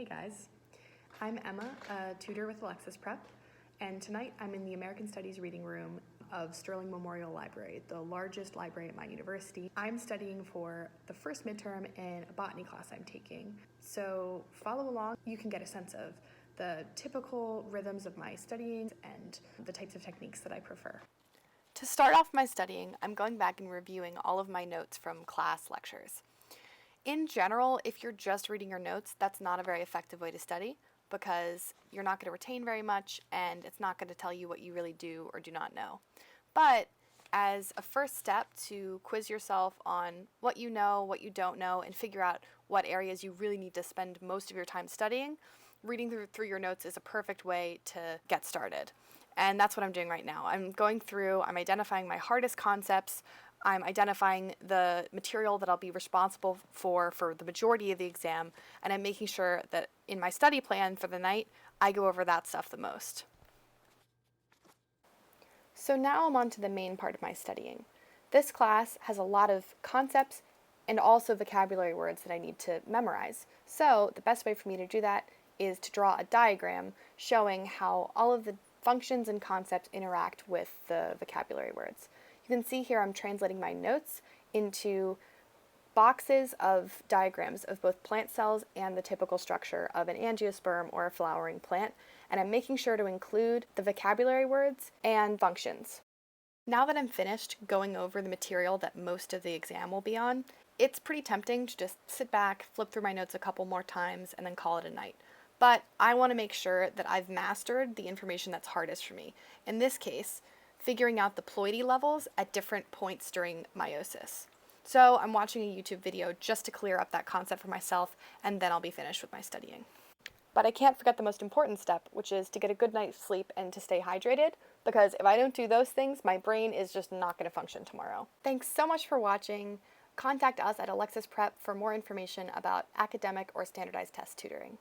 Hey guys, I'm Emma, a tutor with Alexis Prep, and tonight I'm in the American Studies reading room of Sterling Memorial Library, the largest library at my university. I'm studying for the first midterm in a botany class I'm taking, so follow along. You can get a sense of the typical rhythms of my studying and the types of techniques that I prefer. To start off my studying, I'm going back and reviewing all of my notes from class lectures. In general, if you're just reading your notes, that's not a very effective way to study because you're not going to retain very much and it's not going to tell you what you really do or do not know. But as a first step to quiz yourself on what you know, what you don't know, and figure out what areas you really need to spend most of your time studying, reading through your notes is a perfect way to get started. And that's what I'm doing right now. I'm going through, I'm identifying my hardest concepts, I'm identifying the material that I'll be responsible for the majority of the exam, and I'm making sure that in my study plan for the night, I go over that stuff the most. So now I'm on to the main part of my studying. This class has a lot of concepts and also vocabulary words that I need to memorize. So the best way for me to do that is to draw a diagram showing how all of the functions and concepts interact with the vocabulary words. You can see here I'm translating my notes into boxes of diagrams of both plant cells and the typical structure of an angiosperm or a flowering plant, and I'm making sure to include the vocabulary words and functions. Now that I'm finished going over the material that most of the exam will be on, it's pretty tempting to just sit back, flip through my notes a couple more times, and then call it a night. But I want to make sure that I've mastered the information that's hardest for me. In this case, figuring out the ploidy levels at different points during meiosis. So I'm watching a YouTube video just to clear up that concept for myself, and then I'll be finished with my studying. But I can't forget the most important step, which is to get a good night's sleep and to stay hydrated, because if I don't do those things, my brain is just not going to function tomorrow. Thanks so much for watching. Contact us at Alexis Prep for more information about academic or standardized test tutoring.